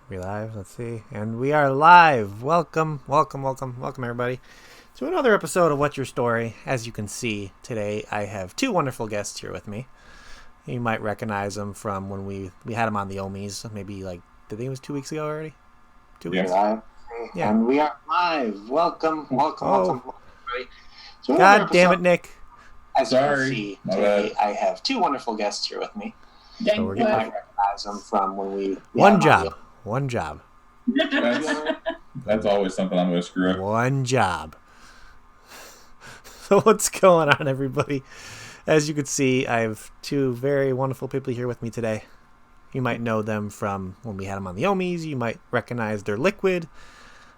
We live? Let's see. And we are live. Welcome, everybody, to another episode of What's Your Story. As you can see, today I have two wonderful guests here with me. You might recognize them from when we had them on the Ohmies, maybe I think it was 2 weeks ago already? 2 weeks? Live. Yeah. And we are live. Welcome, everybody. God damn it, Nick. As you can see, today I have two wonderful guests here with me. So we're you might recognize them from when we One job. That's always something I'm going to screw up. One job. So what's going on, everybody? As you can see, I have two very wonderful people here with me today. You might know them from when we had them on the Ohmies. You might recognize their liquid.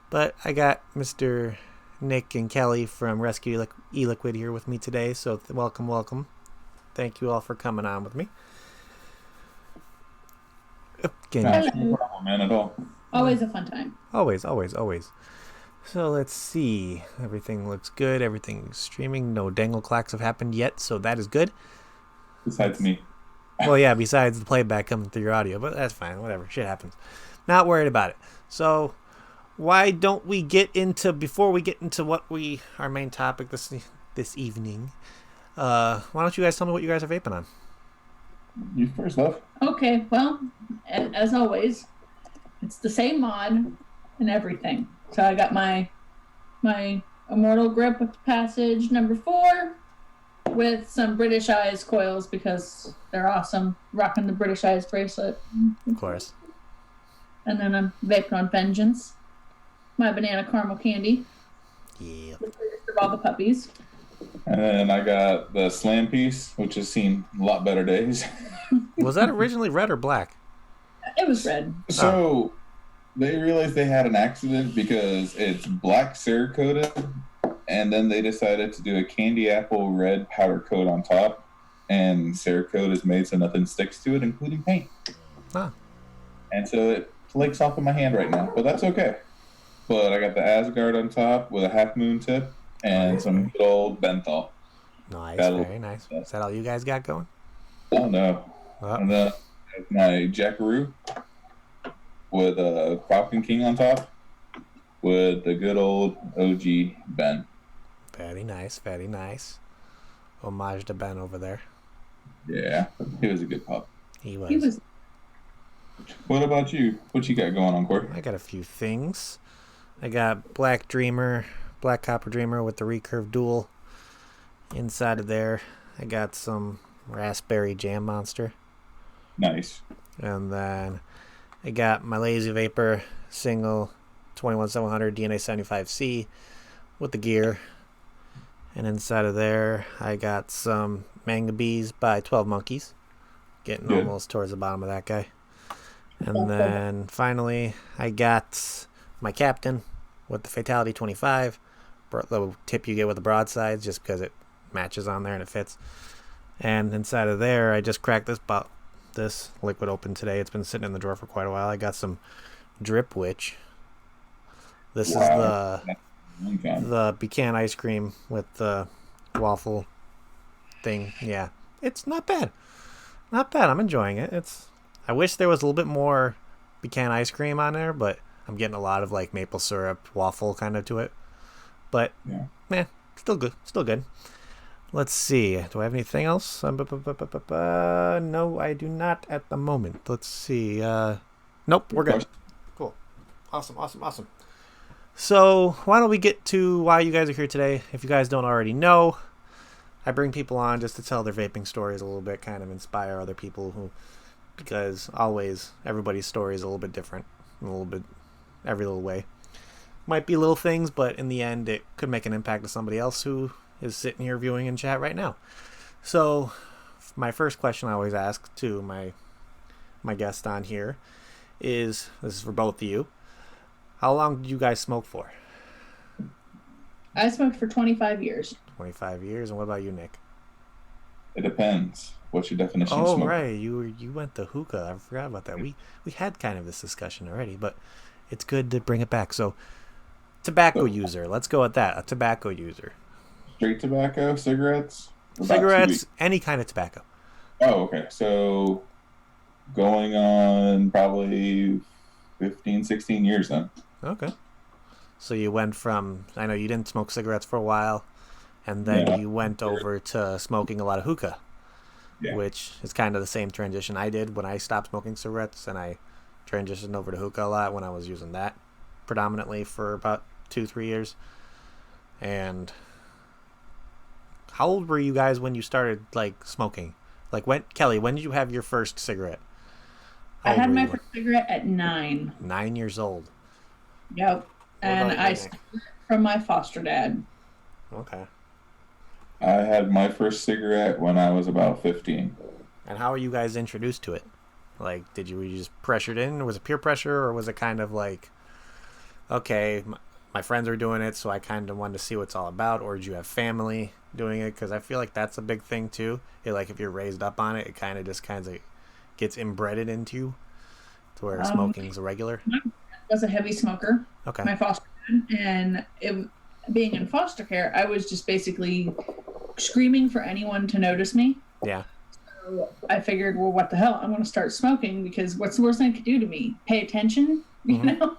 But I got Mr. Nick and Kelly from Rescued Eliquid here with me today. So welcome. Thank you all for coming on with me. No problem, man, at all. Always a fun time. Always. So let's see. Everything looks good. Everything's streaming. No dangle clacks have happened yet, so that is good. Besides me. Well, yeah, besides the playback coming through your audio, but that's fine. Whatever. Shit happens. Not worried about it. So why don't we before we get into our main topic this evening, why don't you guys tell me what you guys are vaping on? You first, love. Okay, well, as always, it's the same mod and everything. So I got my Immortal Grip with Passage number 4 with some British Eyes coils because they're awesome. Rocking the British Eyes bracelet. Of course. And then I'm vaping on Vengeance. My banana caramel candy. Yeah. The greatest of all the puppies. And then I got the Slam piece, which has seen a lot better days. Was that originally red or black? It was red. So they realized they had an accident because it's black Cerakoted, and then they decided to do a candy apple red powder coat on top, and Cerakote is made so nothing sticks to it, including paint. Huh. And so it flakes off of my hand right now, but that's okay. But I got the Asgard on top with a half moon tip and some good old Benthol. Nice, very nice. Yeah. Is that all you guys got going? Oh no. Oh. And then my Jackaroo with a Falcon King on top with the good old OG Ben. Very nice. Homage to Ben over there. Yeah, he was a good pup. He was. What about you? What you got going on, Corey? I got a few things. I got Black Copper Dreamer with the recurve dual inside of there. I got some Raspberry Jam Monster. Nice. And then I got my Lazy Vapor single 21700 DNA 75C with the gear. And inside of there, I got some Manga Bees by 12 Monkeys. Getting almost towards the bottom of that guy. And then finally, I got my Captain with the Fatality 25. The tip you get with the broadsides just because it matches on there and it fits. And inside of there, I just cracked this liquid open today. It's been sitting in the drawer for quite a while. I got some Drip Witch. This is the pecan ice cream with the waffle thing. Yeah, it's not bad. I'm enjoying it. I wish there was a little bit more pecan ice cream on there, but I'm getting a lot of like maple syrup waffle kind of to it. But still good. Let's see. Do I have anything else? No, I do not at the moment. Let's see. Nope, we're good. Cool. Awesome. So why don't we get to why you guys are here today? If you guys don't already know, I bring people on just to tell their vaping stories a little bit, kind of inspire other people because always everybody's story is a little bit different, every little way. Might be little things, but in the end, it could make an impact to somebody else who is sitting here viewing in chat right now. So, my first question I always ask to my guest on here is, this is for both of you, how long did you guys smoke for? I smoked for 25 years. 25 years, and what about you, Nick? It depends. What's your definition of smoke? Oh, right, you went to hookah. I forgot about that. We had kind of this discussion already, but it's good to bring it back. So, tobacco user. Let's go with that. A tobacco user. Straight tobacco, cigarettes? Cigarettes, any kind of tobacco. Oh, okay. So going on probably 15, 16 years then. Okay. So you went from, I know you didn't smoke cigarettes for a while, and then you went over to smoking a lot of hookah, which is kind of the same transition I did when I stopped smoking cigarettes, and I transitioned over to hookah a lot when I was using that predominantly for about 2-3 years. And how old were you guys when you started like smoking? Like Kelly, when did you have your first cigarette? I had my first cigarette at 9. 9 years old. Yep. And I stole it from my foster dad. Okay. I had my first cigarette when I was about 15. And how were you guys introduced to it? Like, were you just pressured in? Was it peer pressure, or was it kind of like, okay, my friends are doing it, so I kind of wanted to see what it's all about? Or did you have family doing it? Because I feel like that's a big thing too. Like, if you're raised up on it, it kind of gets inbred into you, to where smoking's a regular. My dad was a heavy smoker. Okay. My foster dad, and being in foster care, I was just basically screaming for anyone to notice me. Yeah. So I figured, well, what the hell? I'm going to start smoking, because what's the worst thing it could do to me? Pay attention, you know?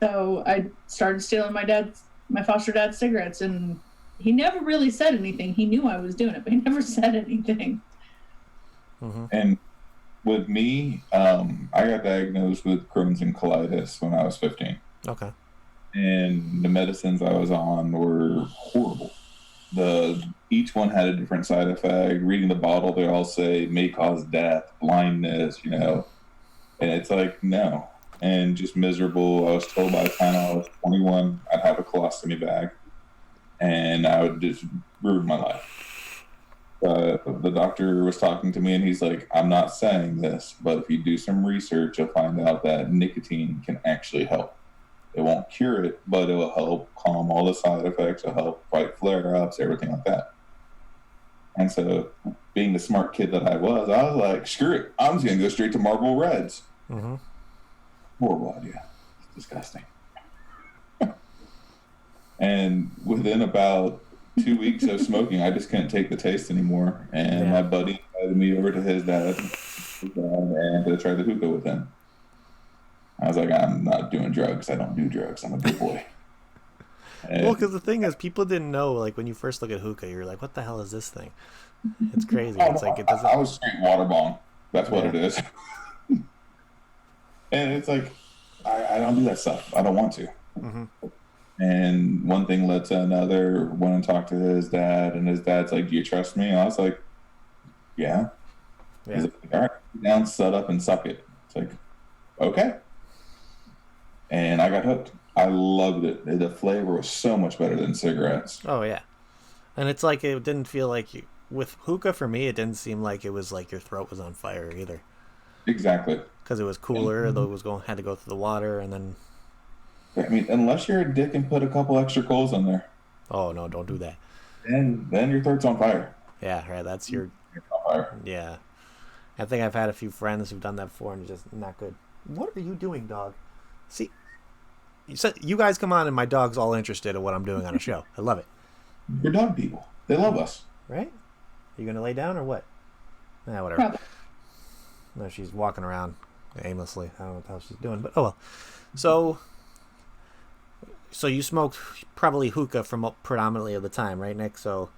So I started stealing my foster dad's cigarettes, and he never really said anything. He knew I was doing it, but he never said anything. And with me, I got diagnosed with Crohn's and colitis when I was 15. Okay. And the medicines I was on were horrible. Each one had a different side effect. Reading the bottle, they all say may cause death, blindness, you know. And it's like, no. And just miserable. I was told by the time I was 21, I'd have a colostomy bag. And I would just ruin my life. The doctor was talking to me, and he's like, I'm not saying this, but if you do some research, you'll find out that nicotine can actually help. It won't cure it, but it will help calm all the side effects. It'll help fight flare-ups, everything like that. And so, being the smart kid that I was like, screw it. I'm just going to go straight to Marlboro Reds. Horrible idea. It's disgusting. And within about 2 weeks of smoking, I just couldn't take the taste anymore. And my buddy invited me over to his dad and to try the hookah with him. I was like, I'm not doing drugs. I don't do drugs. I'm a good boy. Well, because the thing is, people didn't know, like, when you first look at hookah, you're like, what the hell is this thing? It's crazy. It's like, it doesn't... I was straight water bomb. That's what it is. And it's like, I don't do that stuff. I don't want to. And one thing led to another. Went and talked to his dad, and his dad's like, do you trust me? And I was like, yeah. He's like, all right, sit down, shut up, and suck it. It's like, okay. And I got hooked. I loved it. The flavor was so much better than cigarettes. Oh, yeah. And it's like, it didn't feel like with hookah, for me, it didn't seem like it was like your throat was on fire either. Exactly. Because it was cooler, though it had to go through the water, and then... I mean, unless you're a dick and put a couple extra coals on there. Oh, no, don't do that. Then your throat's on fire. Yeah, right, that's your... You're on fire. Yeah. I think I've had a few friends who've done that before, and it's just not good. What are you doing, dog? See... You guys come on, and my dog's all interested in what I'm doing on a show. I love it. We're dog people. They love us. Right? You gonna lay down or what? Whatever. Probably. No, she's walking around aimlessly. I don't know how she's doing, but oh well. So you smoked probably hookah from predominantly of the time, right, Nick? So.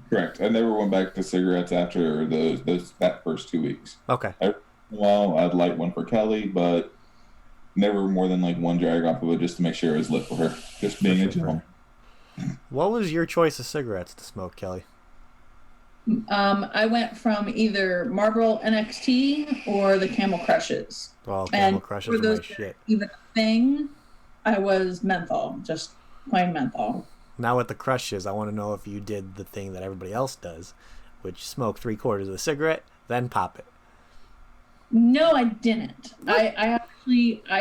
Correct. I never went back to cigarettes after that first 2 weeks. Okay. Every once in a while, I'd light one for Kelly, but never more than like one drag off of it just to make sure it was lit for her. Just being a gentleman. What was your choice of cigarettes to smoke, Kelly? I went from either Marlboro NXT or the Camel Crushes. Well, Camel Crushes are my shit. Even a thing, I was menthol, just plain menthol. Now with the Crushes, I want to know if you did the thing that everybody else does, which smoke 3/4 of the cigarette, then pop it. No, I didn't. I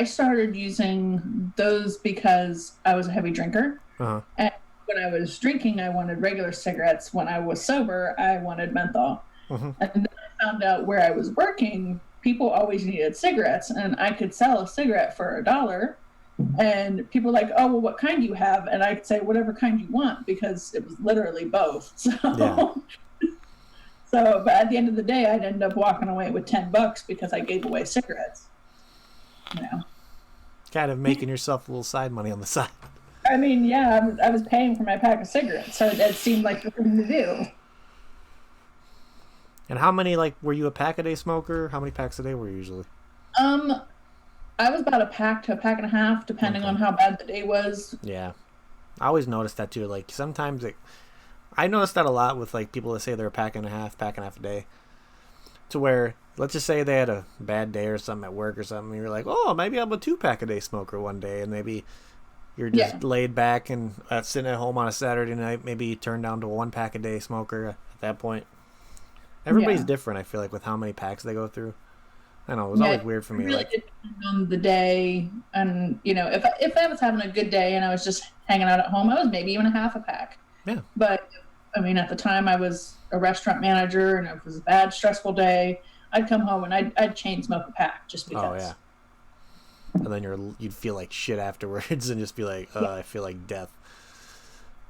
started using those because I was a heavy drinker. And when I was drinking, I wanted regular cigarettes. When I was sober, I wanted menthol. And then I found out where I was working, people always needed cigarettes, and I could sell a cigarette for $1. And people were like, oh, well, what kind do you have? And I'd say, whatever kind you want, because it was literally both. So, but at the end of the day, I'd end up walking away with $10 because I gave away cigarettes. You know. kind of making yourself a little side money on the side. I mean, yeah, I was paying for my pack of cigarettes, so it seemed like the thing to do. And how many, like, were you a pack-a-day smoker? How many packs a day were you usually? I was about a pack to a pack and a half, depending on how bad the day was. Yeah. I always noticed that, too. Like, sometimes I noticed that a lot with, like, people that say they're a pack and a half a day. To where, let's just say they had a bad day or something at work or something, and you're like, oh, maybe I'm a 2-pack-a-day smoker one day, and maybe you're just laid back and sitting at home on a Saturday night, maybe you turn down to a 1-pack-a-day smoker at that point. Everybody's different, I feel like, with how many packs they go through. I know, it was always weird for me. It really like, depended on the day, and, you know, if I was having a good day and I was just hanging out at home, I was maybe even a half a pack. Yeah. But, I mean, at the time I was a restaurant manager, and it was a bad, stressful day, I'd come home and I'd chain smoke a pack just because. Oh, yeah. And then you'd feel like shit afterwards and just be like, I feel like death.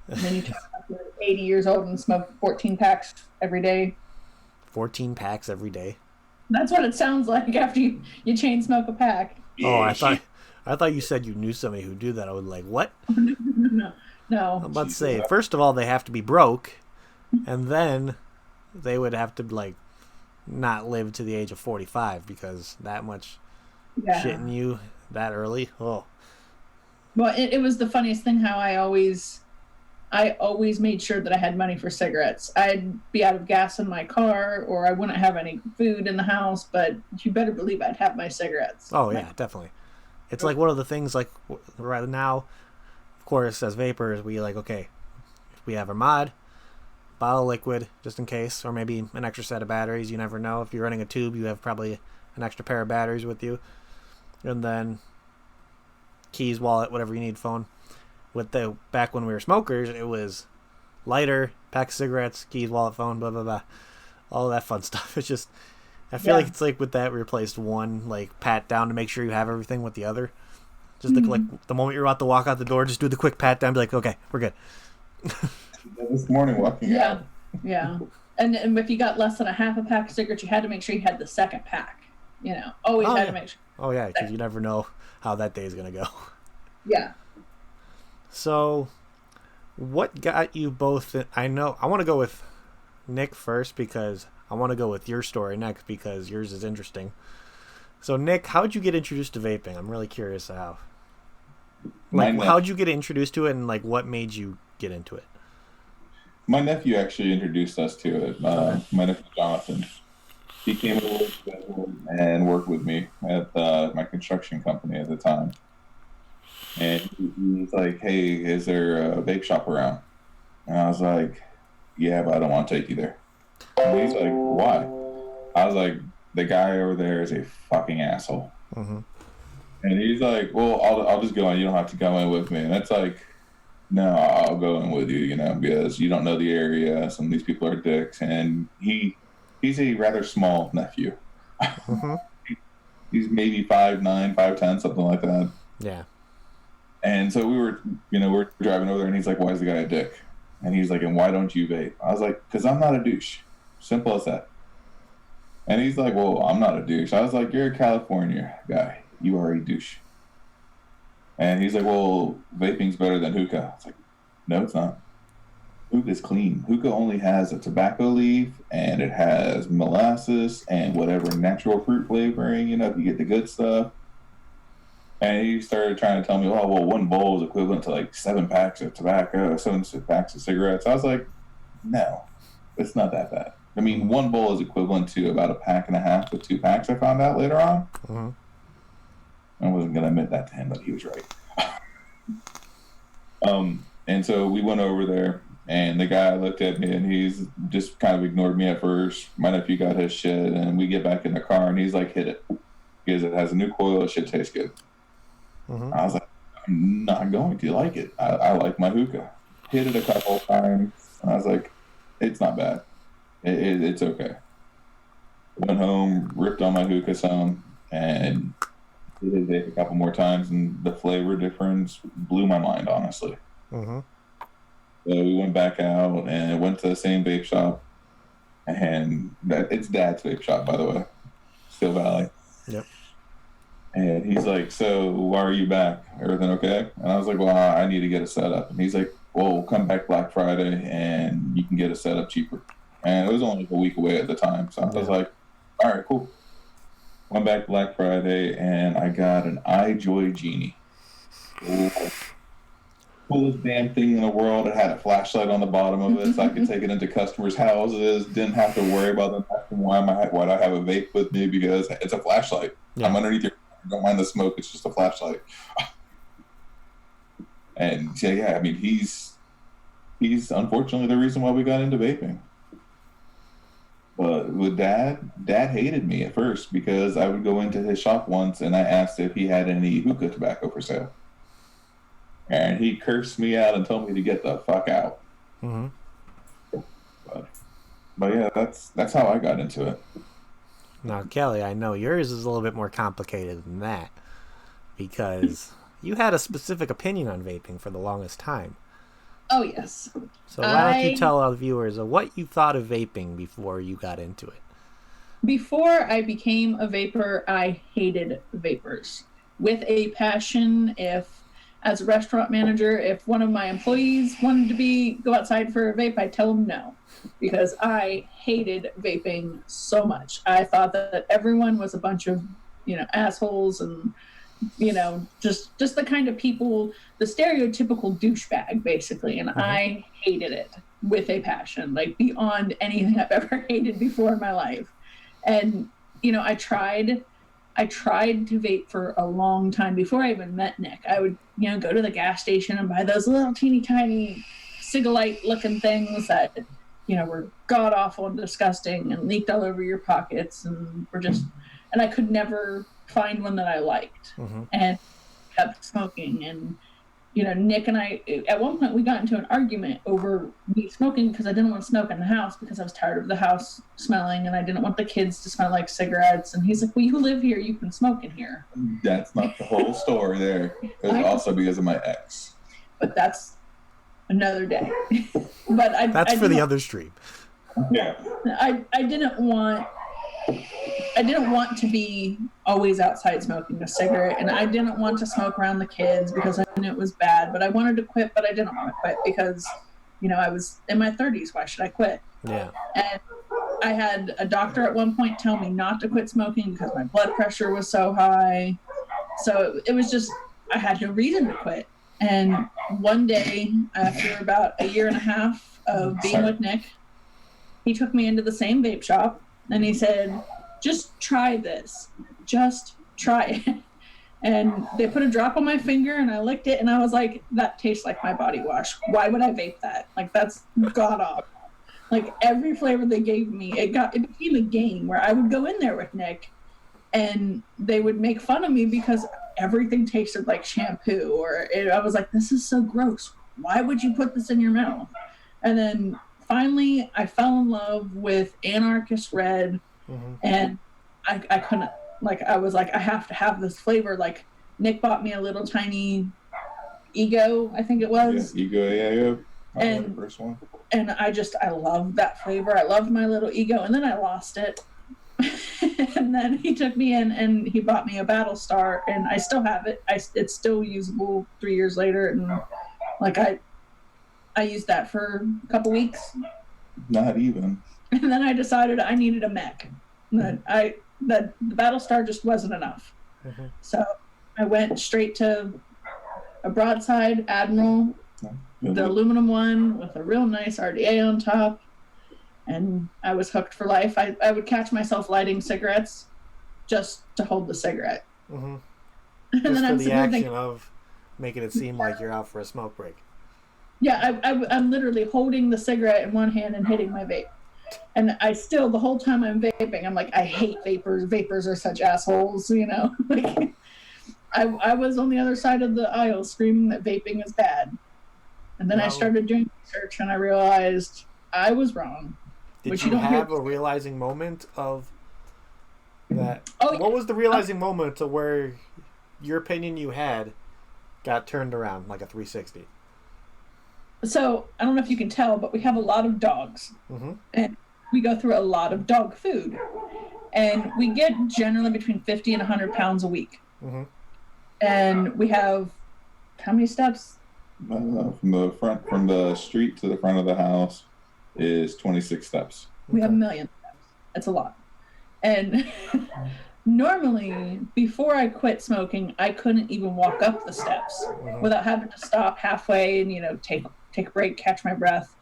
And then you talk about you're 80 years old and smoke 14 packs every day. 14 packs every day? That's what it sounds like after you chain smoke a pack. Oh, I thought you said you knew somebody who do that. I was like, what? No. I'm about to say, first of all, they have to be broke, and then they would have to, like, not live to the age of 45 because that much shit in you that early. Oh. Well, it was the funniest thing how I always made sure that I had money for cigarettes. I'd be out of gas in my car, or I wouldn't have any food in the house, but you better believe I'd have my cigarettes. Oh, yeah, definitely. It's like one of the things, like, right now, of course, as vapors, we like, okay, we have our mod, bottle of liquid, just in case, or maybe an extra set of batteries. You never know. If you're running a tube, you have probably an extra pair of batteries with you. And then keys, wallet, whatever you need, phone. Back when we were smokers, it was lighter, pack of cigarettes, keys, wallet, phone, blah, blah, blah. All that fun stuff. It's just, I feel like it's like with that, we replaced one, like, pat down to make sure you have everything with the other. Just like the moment you're about to walk out the door, just do the quick pat down, be like, okay, we're good. This morning walking out. Yeah. And if you got less than a half a pack of cigarettes, you had to make sure you had the second pack. You know, always had to make sure. Oh, yeah, because you never know how that day is going to go. Yeah. So, what got you both? I want to go with Nick first because I want to go with your story next because yours is interesting. So, Nick, how'd you get introduced to vaping? I'm really curious how. Like, how'd you get introduced to it, and like, what made you get into it? My nephew actually introduced us to it. My nephew Jonathan. He came over and worked with me at my construction company at the time. And he's like, hey, is there a vape shop around? And I was like, yeah, but I don't want to take you there. And he's like, why? I was like, the guy over there is a fucking asshole. Mm-hmm. And he's like, well, I'll just go in. You don't have to go in with me. And it's like, no, I'll go in with you, you know, because you don't know the area. Some of these people are dicks. And he's a rather small nephew. Mm-hmm. He's maybe 5'9", 5'10", something like that. Yeah. And so we're driving over there, and he's like, why is the guy a dick? And he's like, and why don't you vape? I was like, because I'm not a douche. Simple as that. And he's like, well, I'm not a douche. I was like, you're a California guy. You are a douche. And he's like, well, vaping's better than hookah. I was like, no, it's not. Hookah's clean. Hookah only has a tobacco leaf, and it has molasses and whatever natural fruit flavoring, you know, if you get the good stuff. And he started trying to tell me, oh, well, one bowl is equivalent to like 7 packs of tobacco, 7 packs of cigarettes. I was like, no, it's not that bad. I mean, one bowl is equivalent to about a pack and a half of 2 packs, I found out later on. Mm-hmm. I wasn't going to admit that to him, but he was right. And so we went over there, and the guy looked at me, and he's just kind of ignored me at first. My nephew got his shit, and we get back in the car, and he's like, hit it. Because it has a new coil, it should taste good. Mm-hmm. I was like, I'm not going to like it. I like my hookah. Hit it a couple of times, and I was like, it's not bad. It's okay. Went home, ripped on my hookah some, and did it a couple more times, and the flavor difference blew my mind, honestly. Mm-hmm. So we went back out and went to the same vape shop, and it's Dad's vape shop, by the way, Steel Valley. Yep. And he's like, so why are you back? Everything okay? And I was like, well, I need to get a setup. And he's like, well, we'll come back Black Friday and you can get a setup cheaper. And it was only like a week away at the time. So I was like, all right, cool. Went back Black Friday and I got an iJoy Genie. Coolest damn thing in the world. It had a flashlight on the bottom of it, so I could take it into customers' houses. Didn't have to worry about them asking why do I have a vape with me, because it's a flashlight. Yeah. I'm underneath your. Don't mind the smoke. It's just a flashlight. And yeah, I mean, he's unfortunately the reason why we got into vaping. But with Dad hated me at first because I would go into his shop once and I asked if he had any hookah tobacco for sale. And he cursed me out and told me to get the fuck out. Mm-hmm. But yeah, that's how I got into it. Now, Kelly, I know yours is a little bit more complicated than that because you had a specific opinion on vaping for the longest time. Oh, yes. So why don't you tell our viewers what you thought of vaping before you got into it? Before I became a vapor, I hated vapors with a passion. As a restaurant manager, if one of my employees wanted to go outside for a vape, I'd tell them no, because I hated vaping so much. I thought that everyone was a bunch of, assholes and, just the kind of people, the stereotypical douchebag, basically. And I hated it with a passion, like beyond anything I've ever hated before in my life. And, I tried to vape for a long time before I even met Nick. I would, go to the gas station and buy those little teeny tiny cigalite looking things that, were god awful and disgusting and leaked all over your pockets and and I could never find one that I liked and kept smoking. And, Nick and I, at one point we got into an argument over me smoking because I didn't want to smoke in the house because I was tired of the house smelling and I didn't want the kids to smell like cigarettes. And he's like, well, you live here, you can smoke in here. That's not the whole story there. It was also because of my ex. But that's another day. That's for the other stream. Yeah. I didn't want to be always outside smoking a cigarette, and I didn't want to smoke around the kids because I knew it was bad, but I wanted to quit, but I didn't want to quit because, I was in my 30s. Why should I quit? Yeah. And I had a doctor at one point tell me not to quit smoking because my blood pressure was so high. So it was just, I had no reason to quit. And one day, after about a year and a half of being with Nick, he took me into the same vape shop and he said, just try this. Just try it. And they put a drop on my finger and I licked it and I was like, that tastes like my body wash. Why would I vape that? Like, that's god awful. Like, every flavor they gave me, it became a game where I would go in there with Nick and they would make fun of me because everything tasted like shampoo, I was like, this is so gross. Why would you put this in your mouth? And then finally I fell in love with Anarchist Red. And I couldn't, I was like, I have to have this flavor. Like, Nick bought me a little tiny Ego, I think it was. Yeah, Ego, yeah. And the first one. And I loved that flavor. I loved my little Ego, and then I lost it. And then he took me in and he bought me a Battlestar, and I still have it. It's still usable 3 years later, and I used that for a couple weeks. Not even. And then I decided I needed a mech. The Battlestar just wasn't enough. So I went straight to a broadside Admiral, the aluminum one with a real nice RDA on top, and I was hooked for life. I would catch myself lighting cigarettes just to hold the cigarette. And just then for the action of making it seem like you're out for a smoke break. Yeah, I'm literally holding the cigarette in one hand and hitting my vape. And I still, the whole time I'm vaping, I'm like, I hate vapors. Vapors are such assholes, Like, I was on the other side of the aisle screaming that vaping is bad. And then I started doing research and I realized I was wrong. Did you have a realizing moment of that? What was the realizing moment of where your opinion you had got turned around like a 360? So, I don't know if you can tell, but we have a lot of dogs. And we go through a lot of dog food. And we get generally between 50 and 100 pounds a week. Mm-hmm. And we have how many steps? From the street to the front of the house is 26 steps. We have a million steps. That's a lot. And normally, before I quit smoking, I couldn't even walk up the steps without having to stop halfway and, you know, take a break, catch my breath,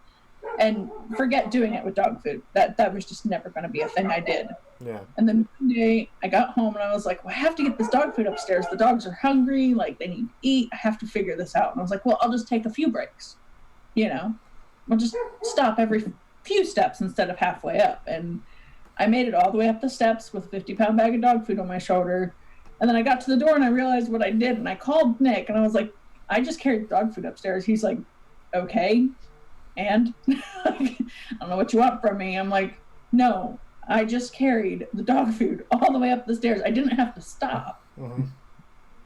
and forget doing it with dog food. That was just never going to be a thing I did. Yeah. And then one day I got home and I was like, well, I have to get this dog food upstairs. The dogs are hungry. Like, they need to eat. I have to figure this out. And I was like, well, I'll just take a few breaks. You know, I'll just stop every few steps instead of halfway up. And I made it all the way up the steps with a 50-pound bag of dog food on my shoulder. And then I got to the door and I realized what I did. And I called Nick and I was like, I just carried dog food upstairs. He's like, okay. And I don't know what you want from me. I'm like, no, I just carried the dog food all the way up the stairs. I didn't have to stop. Mm-hmm.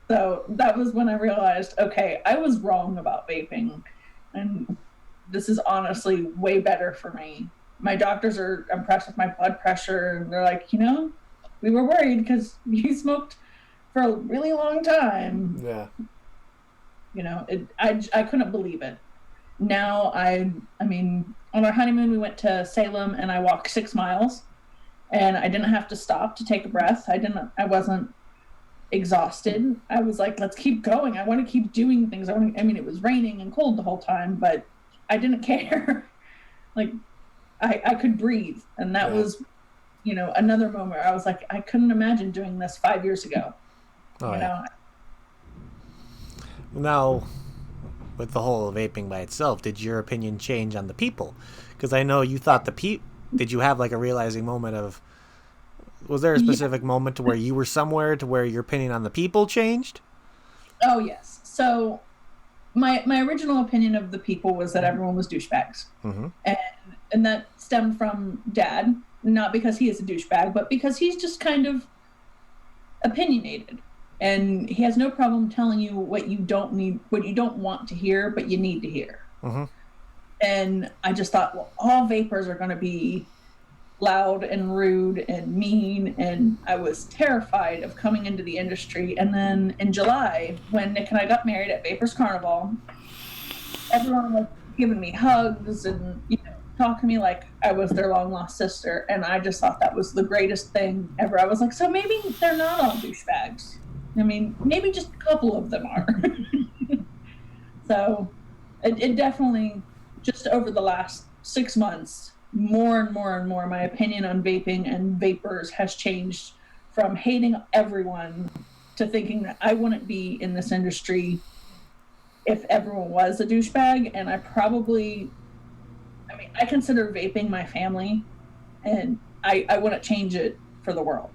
So that was when I realized, okay, I was wrong about vaping. And this is honestly way better for me. My doctors are impressed with my blood pressure. And they're like, you know, we were worried because you smoked for a really long time. Yeah. You know, I couldn't believe it. Now I mean, on our honeymoon, we went to Salem and I walked 6 miles and I didn't have to stop to take a breath. I wasn't exhausted. I was like, let's keep going. I want to keep doing things. I mean, it was raining and cold the whole time, but I didn't care. Like, I could breathe. And that was, you know, another moment where I was like, I couldn't imagine doing this 5 years ago. Oh, you know? Now, with the whole vaping by itself, did your opinion change on the people? Because I know you thought did you have like a realizing moment of, was there a specific moment to where you were somewhere to where your opinion on the people changed? Oh, yes. So my original opinion of the people was that everyone was douchebags. Mm-hmm. And that stemmed from Dad, not because he is a douchebag, but because he's just kind of opinionated. And he has no problem telling you what you don't want to hear, but you need to hear. Mm-hmm. And I just thought, well, all vapors are going to be loud and rude and mean. And I was terrified of coming into the industry. And then in July, when Nick and I got married at Vapors Carnival, everyone was giving me hugs and, you know, talking to me like I was their long lost sister. And I just thought that was the greatest thing ever. I was like, so maybe they're not all douchebags. I mean, maybe just a couple of them are. So it definitely, just over the last 6 months, more and more and more, my opinion on vaping and vapors has changed from hating everyone to thinking that I wouldn't be in this industry if everyone was a douchebag. And I consider vaping my family, and I wouldn't change it for the world.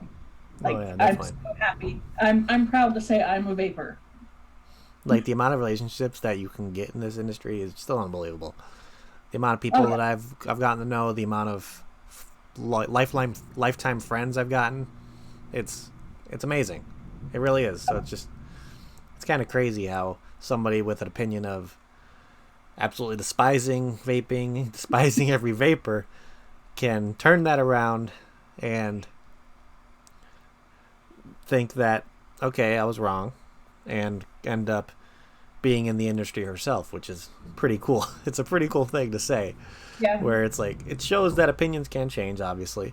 Like, I'm so happy. I'm proud to say I'm a vapor. Like, the amount of relationships that you can get in this industry is still unbelievable. The amount of people that I've gotten to know, the amount of lifetime friends I've gotten, it's amazing. It really is. So it's kind of crazy how somebody with an opinion of absolutely despising vaping, despising every vapor, can turn that around and think that, okay, I was wrong, and end up being in the industry herself, which is pretty cool. It's a pretty cool thing to say. Yeah. Where it's like, it shows that opinions can change, obviously.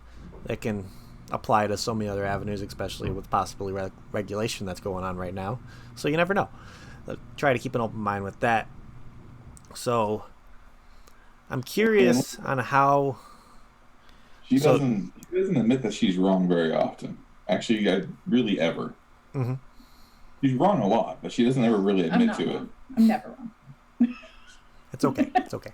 It can apply to so many other avenues, especially with possibly regulation that's going on right now. So you never know. Try to keep an open mind with that. So I'm curious on how... She doesn't admit that she's wrong very often. Actually, really ever. Mm-hmm. She's wrong a lot, but she doesn't ever really admit to it. I'm never wrong. It's okay. It's okay.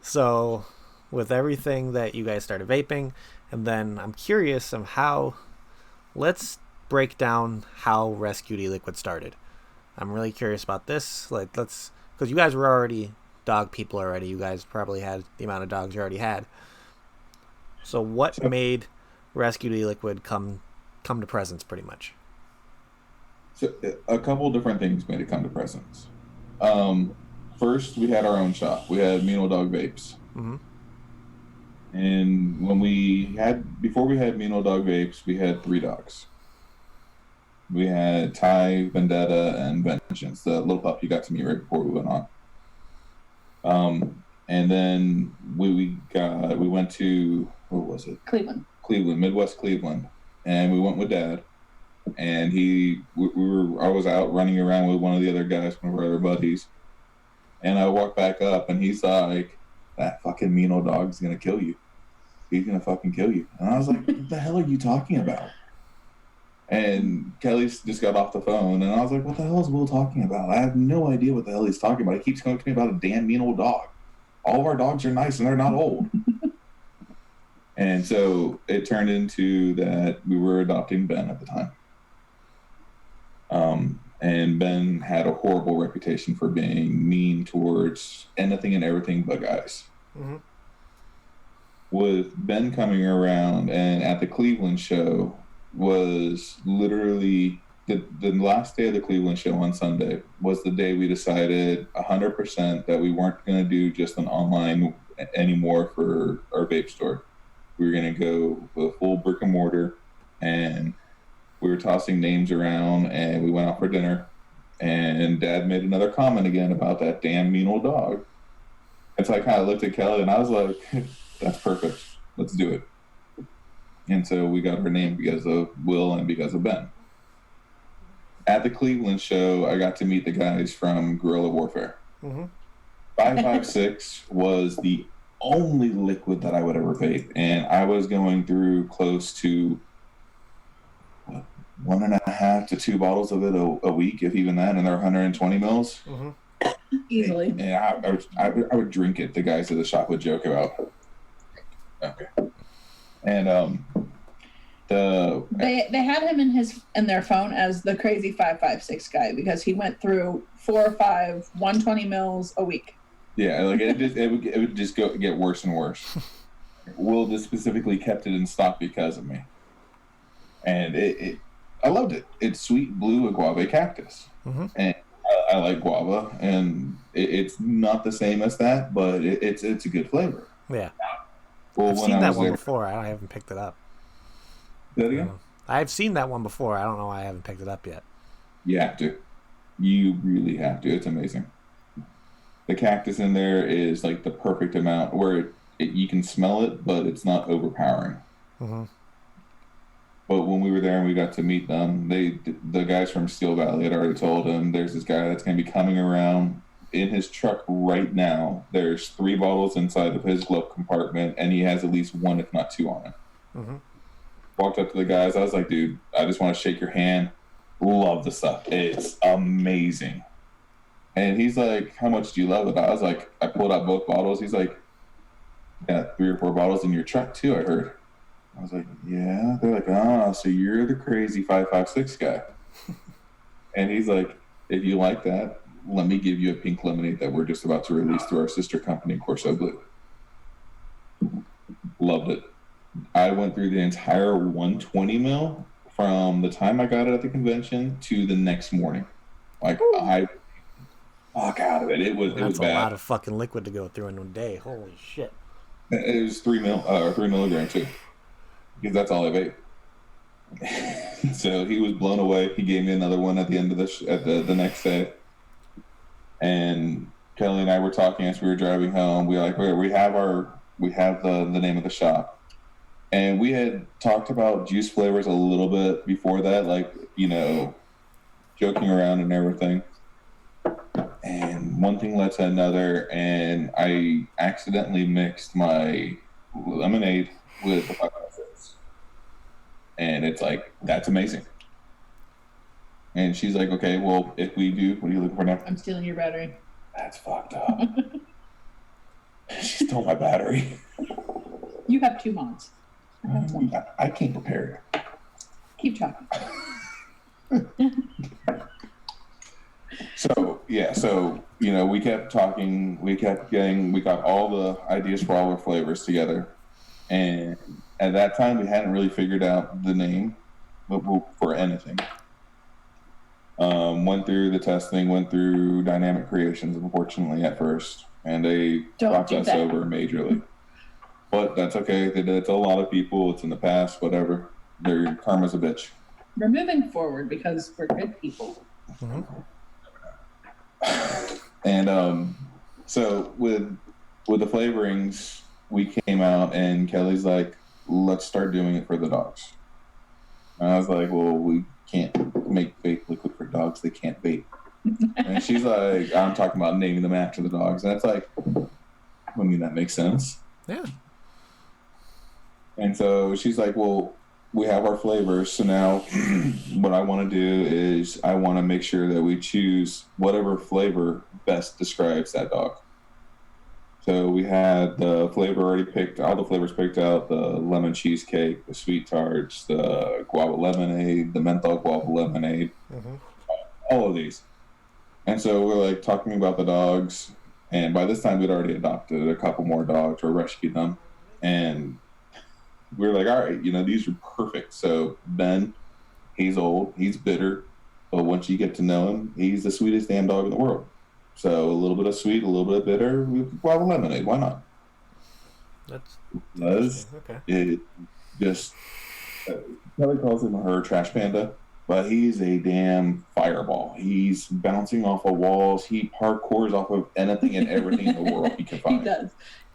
So, with everything that you guys started vaping, and then I'm curious of how... Let's break down how Rescued Eliquid started. I'm really curious about this. Like, because you guys were already dog people already. You guys probably had the amount of dogs you already had. So, what made Rescued Eliquid come to presence, pretty much? So a couple different things made it come to presence. First, we had our own shop. We had Mean Old Dog Vapes. Mm-hmm. And before we had Mean Old Dog Vapes, we had 3 dogs. We had Ty, Vendetta, and Vengeance, the little pup you got to meet right before we went on. And then we went to, what was it? Cleveland, Midwest Cleveland, and we went with Dad. And I was out running around with one of the other guys, one of our other buddies, and I walked back up, and he's like, "That fucking mean old dog's gonna kill you. He's gonna fucking kill you." And I was like, "What the hell are you talking about?" And Kelly just got off the phone, and I was like, "What the hell is Will talking about? I have no idea what the hell he's talking about. He keeps talking to me about a damn mean old dog. All of our dogs are nice, and they're not old." And so it turned into that we were adopting Ben at the time. And Ben had a horrible reputation for being mean towards anything and everything but guys. Mm-hmm. With Ben coming around and at the Cleveland show was literally the last day of the Cleveland show on Sunday was the day we decided 100% that we weren't going to do just an online anymore for our vape store. We were going to go with a full brick and mortar, and we were tossing names around, and we went out for dinner, and Dad made another comment again about that damn mean old dog. And so I kind of looked at Kelly, and I was like, "That's perfect. Let's do it." And so we got her name because of Will and because of Ben. At the Cleveland show, I got to meet the guys from Guerrilla Warfare. Mm-hmm. 556 was the only liquid that I would ever vape, and I was going through close to 1.5 to 2 bottles of it a week, if even that, and they're 120 mils. Mm-hmm. easily. And I would drink it. The guys at the shop would joke about. Okay. And they had him in their phone as the crazy 556 guy because he went through 4 or 5 120 mils a week. Yeah, like it would just get worse and worse. Will just specifically kept it in stock because of me, and I loved it. It's sweet blue agave cactus, mm-hmm. And I like guava, and it's not the same as that, but it's a good flavor. Yeah. Well, I've seen that one before. I haven't picked it up. That again? I've seen that one before. I don't know why I haven't picked it up yet. You have to. You really have to. It's amazing. The cactus in there is like the perfect amount where you can smell it, but it's not overpowering. Mm-hmm. But when we were there and we got to meet them, the guys from Steel Valley had already told him there's this guy that's going to be coming around in his truck right now. There's 3 bottles inside of his glove compartment, and he has at least 1, if not 2 on it. Mm-hmm. Walked up to the guys. I was like, "Dude, I just want to shake your hand. Love the stuff. It's amazing." And he's like, "How much do you love it?" I was like, I pulled out both bottles. He's like, "Yeah, 3 or 4 bottles in your truck too, I heard." I was like, "Yeah." They're like, "Oh, so you're the crazy 556 guy." And he's like, "If you like that, let me give you a pink lemonade that we're just about to release through our sister company, Corso Blue." Loved it. I went through the entire 120 mil from the time I got it at the convention to the next morning. Like, I fuck out of it. It was That's bad. a lot of fucking liquid to go through in one day. Holy shit. It was 3 milligrams too, because that's all I vape. So he was blown away. He gave me another one at the end of the next day. And Kelly and I were talking as we were driving home. We have the name of the shop. And we had talked about juice flavors a little bit before that, like, joking around and everything. And one thing led to another, and I accidentally mixed my lemonade with the 556. And it's like, that's amazing. And she's like, "Okay, well, if we do, what are you looking for now?" I'm stealing your battery. That's fucked up. She stole my battery. You have 2 mods. I came prepared. Keep talking. So we kept talking. We got all the ideas for all our flavors together, and at that time we hadn't really figured out the name for anything. Went through the testing, went through Dynamic Creations, unfortunately, at first, and they fucked us over majorly. But that's okay. They did it to a lot of people. It's in the past, whatever. Their karma's a bitch. we're moving forward because we're good people. Mm-hmm. And so with the flavorings, we came out and Kelly's like, let's start doing it for the dogs. And I was like, well, we can't make vape liquid for dogs. They can't vape. And she's like, I'm talking about naming them after the dogs. And it's like, I mean, that makes sense. Yeah. And so she's like, well, we have our flavors. So now what I want to do is I want to make sure that we choose whatever flavor best describes that dog. So we had the flavor already picked, all the flavors picked out, the lemon cheesecake, the sweet tarts, the guava lemonade, the menthol guava lemonade, all of these. And so we're like talking about the dogs. And by this time we'd already adopted a couple more dogs or rescued them. And we were like, all right, these are perfect. So Ben, he's old, he's bitter, but once you get to know him, he's the sweetest damn dog in the world. So a little bit of sweet, a little bit of bitter, we guava lemonade. Why not? That's okay. It just Kelly calls him her trash panda, but he's a damn fireball. He's bouncing off of walls. He parkours off of anything and everything in the world he can find.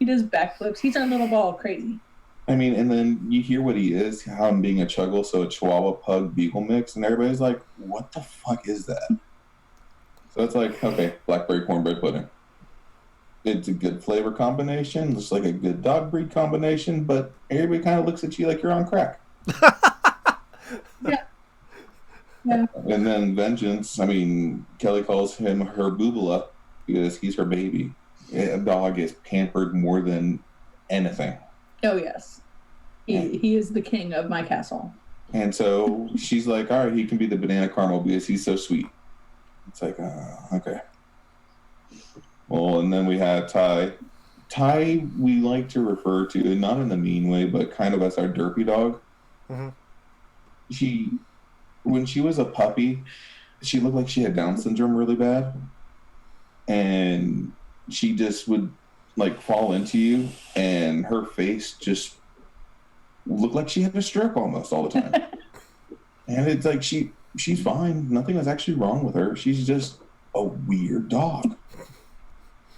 He does backflips. He's our little ball crazy. I mean, and then you hear what he is, how him being a chuggle, so a Chihuahua Pug Beagle mix, and everybody's like, what the fuck is that? So it's like, okay, blackberry cornbread pudding. It's a good flavor combination. Looks like a good dog breed combination, but everybody kind of looks at you like you're on crack. Yeah. Yeah. And then Vengeance, I mean, Kelly calls him her boobala because he's her baby. A dog is pampered more than anything. Oh, yes. He is the king of my castle. And so she's like, all right, he can be the banana caramel because he's so sweet. It's like, okay. Well, and then we had Ty. Ty, we like to refer to, not in a mean way, but kind of as our derpy dog. Mm-hmm. When she was a puppy, she looked like she had Down syndrome really bad. And she just would, like, fall into you, and her face just looked like she had a stroke almost all the time. And it's like, she's fine. Nothing is actually wrong with her. She's just a weird dog.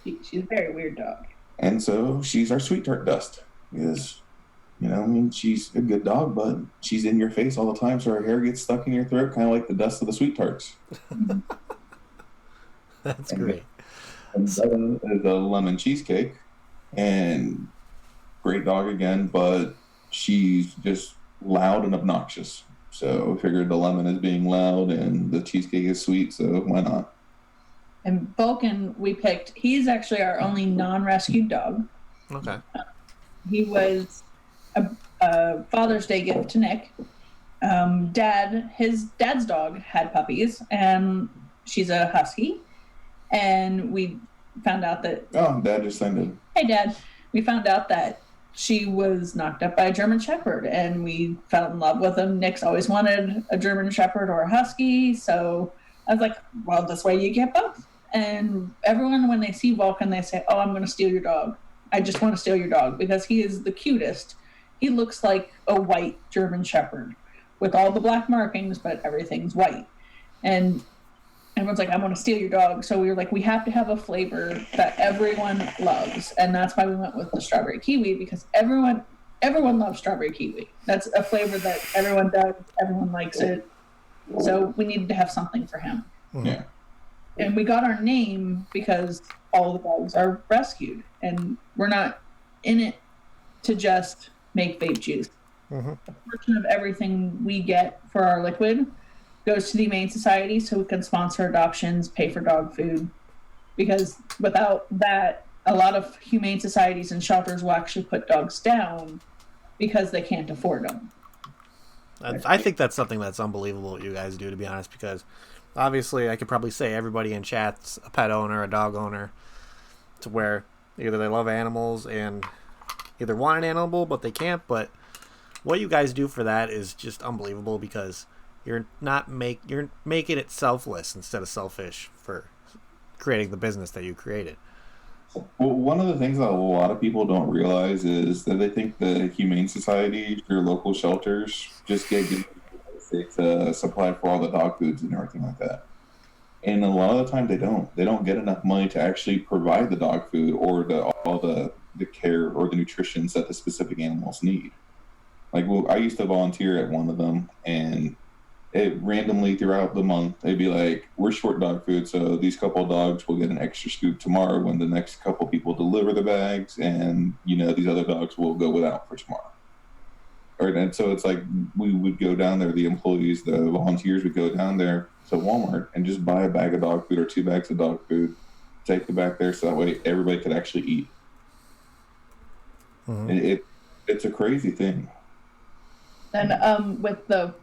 She's a very weird dog. And so she's our sweet tart dust. Because, she's a good dog, but she's in your face all the time, so her hair gets stuck in your throat, kind of like the dust of the sweet tarts. That's great. And the lemon cheesecake, and great dog again, but she's just loud and obnoxious. So I figured the lemon is being loud and the cheesecake is sweet, so why not? And Vulcan, we picked, he's actually our only non-rescued dog. Okay. He was a Father's Day gift to Nick. His dad's dog had puppies, and she's a husky. And we found out that... Oh, Dad just signed in. Hey, Dad. We found out that she was knocked up by a German Shepherd, and we fell in love with him. Nick's always wanted a German Shepherd or a husky, so I was like, well, this way you get both. And everyone, when they see Vulcan, they say, oh, I'm going to steal your dog. I just want to steal your dog, because he is the cutest. He looks like a white German Shepherd with all the black markings, but everything's white. And everyone's like, I want to steal your dog. So we were like, we have to have a flavor that everyone loves. And that's why we went with the strawberry kiwi, because everyone loves strawberry kiwi. That's a flavor that everyone does. Everyone likes it. So we needed to have something for him. Yeah. And we got our name because all the dogs are rescued. And we're not in it to just make vape juice. Mm-hmm. A portion of everything we get for our liquid goes to the Humane Society so we can sponsor adoptions, pay for dog food. Because without that, a lot of humane societies and shelters will actually put dogs down because they can't afford them. I think that's something that's unbelievable what you guys do, to be honest, because obviously I could probably say everybody in chat's a pet owner, a dog owner, to where either they love animals and either want an animal but they can't. But what you guys do for that is just unbelievable, because you're making it selfless instead of selfish for creating the business that you created. Well, one of the things that a lot of people don't realize is that they think the humane society, your local shelters, just get it's a supply for all the dog foods and everything like that. And a lot of the time they don't get enough money to actually provide the dog food or all the care or the nutrition that the specific animals need. Like, well, I used to volunteer at one of them, and it randomly throughout the month, they'd be like, we're short dog food, so these couple of dogs will get an extra scoop tomorrow when the next couple people deliver the bags, and, these other dogs will go without for tomorrow. And so it's like we would go down there, the employees, the volunteers would go down there to Walmart and just buy a bag of dog food or 2 bags of dog food, take it back there so that way everybody could actually eat. Mm-hmm. It's a crazy thing. And with the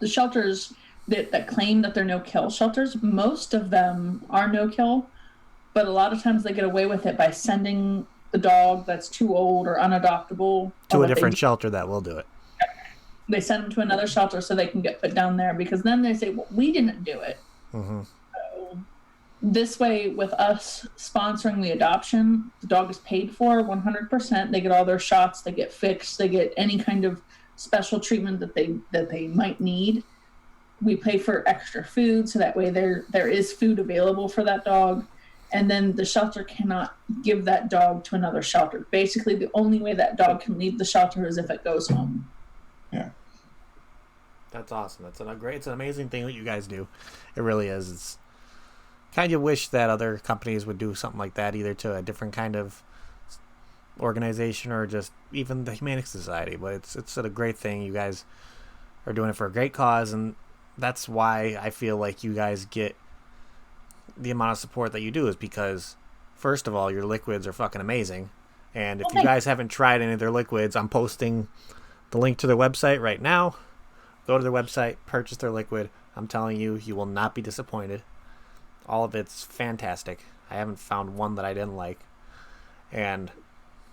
shelters that claim that they're no-kill shelters, most of them are no-kill, but a lot of times they get away with it by sending the dog that's too old or unadoptable to a different shelter that will do it. They send them to another shelter so they can get put down there, because then they say, well, we didn't do it. Mm-hmm. So this way, with us sponsoring the adoption, the dog is paid for 100%. They get all their shots, they get fixed, they get any kind of special treatment that they might need. We pay for extra food, so that way there is food available for that dog. And then the shelter cannot give that dog to another shelter. Basically, the only way that dog can leave the shelter is if it goes home. Yeah. That's awesome. It's an amazing thing that you guys do. It really is. It's kind of wish that other companies would do something like that, either to a different kind of organization or just even the Humanic Society. But it's a great thing. You guys are doing it for a great cause, and that's why I feel like you guys get the amount of support that you do, is because, first of all, your liquids are fucking amazing. And if you guys haven't tried any of their liquids, I'm posting the link to their website right now. Go to their website, purchase their liquid. I'm telling you, you will not be disappointed. All of it's fantastic. I haven't found one that I didn't like. And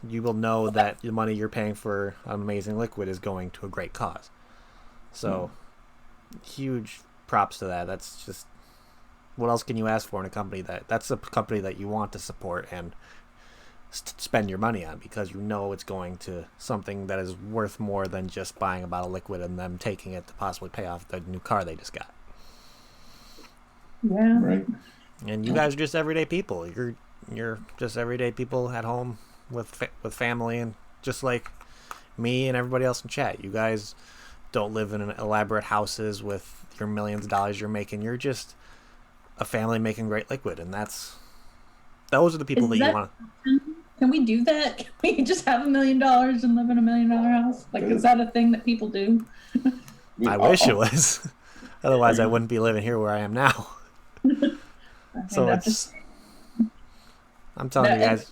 you will know that the money you're paying for an amazing liquid is going to a great cause. So, huge props to that. That's just, what else can you ask for in a company that's a company that you want to support and spend your money on, because you know it's going to something that is worth more than just buying a bottle of liquid and them taking it to possibly pay off the new car they just got. Yeah. Right. And you guys are just everyday people. You're just everyday people at home with family, and just like me and everybody else in chat. You guys don't live in elaborate houses with your millions of dollars you're making. You're just a family making great liquid, and those are the people that you want to. Can we do that? Can we just have $1 million and live in $1 million house? Like, is that a thing that people do? I wish it was. Otherwise, I wouldn't be living here where I am now. So I'm telling you guys.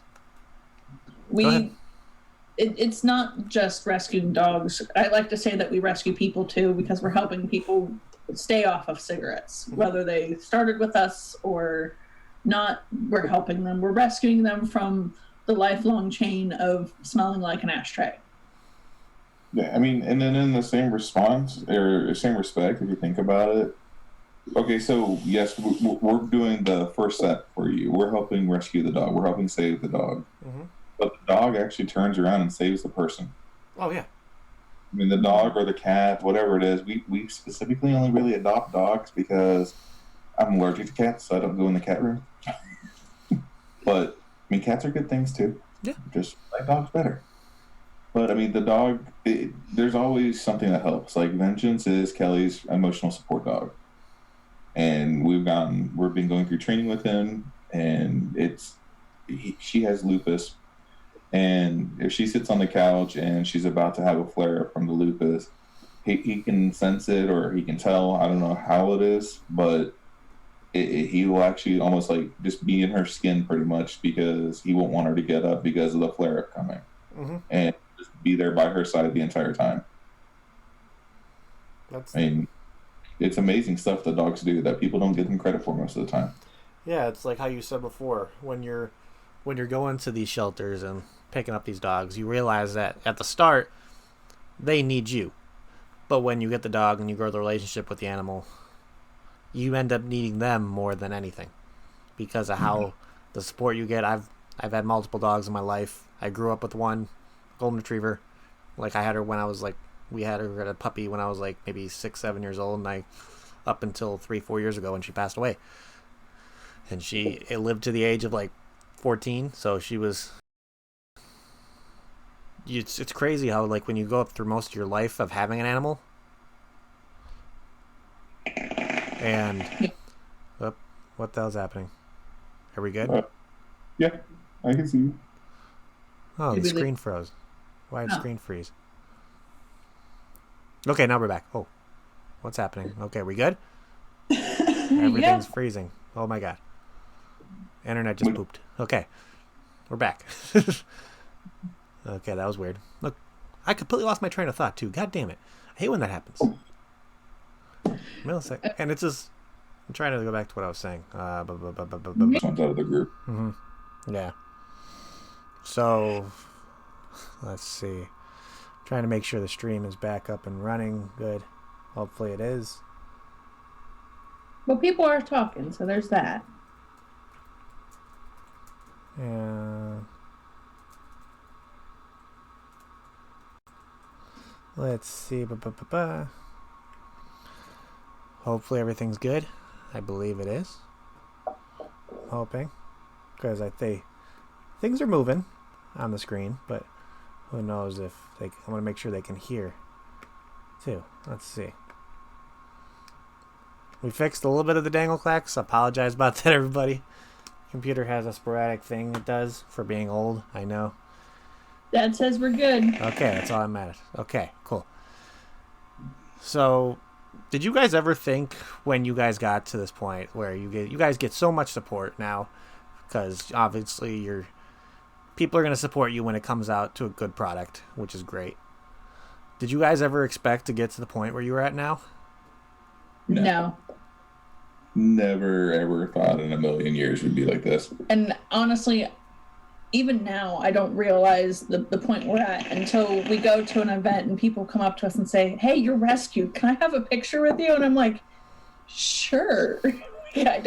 It's not just rescuing dogs. I like to say that we rescue people too, because we're helping people stay off of cigarettes, whether they started with us or not. We're helping them. We're rescuing them from the lifelong chain of smelling like an ashtray. Yeah, I mean, and then in the same response or same respect, if you think about it, okay, so yes, we're doing the first step for you. We're helping rescue the dog. We're helping save the dog. Mm-hmm. But the dog actually turns around and saves the person. Oh, yeah. I mean, the dog or the cat, whatever it is, we specifically only really adopt dogs because I'm allergic to cats, so I don't go in the cat room. But, I mean, cats are good things, too. Yeah. Just like dogs better. But, I mean, the dog, there's always something that helps. Like, Vengeance is Kelly's emotional support dog. And we've been going through training with him, and she has lupus. And if she sits on the couch and she's about to have a flare up from the lupus, he can sense it, or he can tell. I don't know how it is, but he will actually almost like just be in her skin pretty much, because he won't want her to get up because of the flare up coming. Mm-hmm. And just be there by her side the entire time. I mean, it's amazing stuff that dogs do that people don't give them credit for most of the time. Yeah, it's like how you said before, when you're going to these shelters and picking up these dogs, you realize that at the start they need you, but when you get the dog and you grow the relationship with the animal, you end up needing them more than anything, because of how the support you get. I've had multiple dogs in my life. I grew up with one golden retriever. Like, I had her when I was like We had her at a puppy when I was like maybe 6, 7 years old, and up until 3, 4 years ago when she passed away. And it lived to the age of like 14, so she was. It's crazy how like when you go up through most of your life of having an animal, and what the hell's happening? Are we good? Yeah, I can see you. Oh, the screen froze. Why did the screen freeze? Okay, now we're back. Oh, what's happening? Okay, we good? Everything's freezing. Oh my god. Internet just pooped. Okay, we're back. Okay, that was weird. Look, I completely lost my train of thought too. God damn it! I hate when that happens. Millisecond, and it's just. I'm trying to go back to what I was saying. This one's out of the group. Mm-hmm. Yeah. So, let's see. Trying to make sure the stream is back up and running. Good. Hopefully it is. Well, people are talking, so there's that. Yeah. Let's see. Hopefully everything's good. I believe it is. Hoping. Because things are moving on the screen, but who knows if I want to make sure they can hear too. Let's see. We fixed a little bit of the dangle clacks. Apologize about that, everybody. Computer has a sporadic thing it does for being old. I know. Dad says we're good. Okay, that's all I'm at. Okay, cool. So, did you guys ever think when you guys got to this point where you guys get so much support now, because obviously people are going to support you when it comes out to a good product, which is great. Did you guys ever expect to get to the point where you were at now? No. Never ever thought in a million years we'd be like this. And honestly, even now, I don't realize the point we're at until we go to an event and people come up to us and say, "Hey, you're rescued. Can I have a picture with you?" And I'm like, sure. Yeah,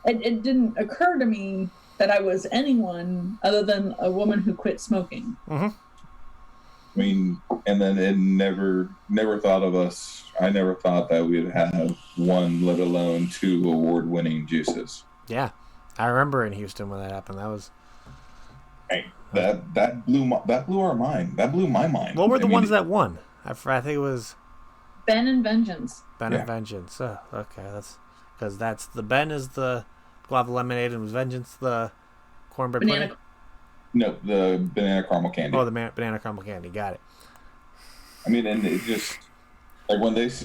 it didn't occur to me that I was anyone other than a woman who quit smoking. Mm-hmm. I mean, and then it never thought of us. I never thought that we'd have one, let alone 2 award-winning juices. Yeah, I remember in Houston when that happened. That was. Hey, that blew our mind. That blew my mind. What were the ones that won? I think it was Ben and Vengeance. Ben and Vengeance. Oh, okay, that's the Ben is the guava lemonade and was Vengeance the cornbread pudding? No, the banana caramel candy. Oh, the banana caramel candy. Got it. I mean, and it just like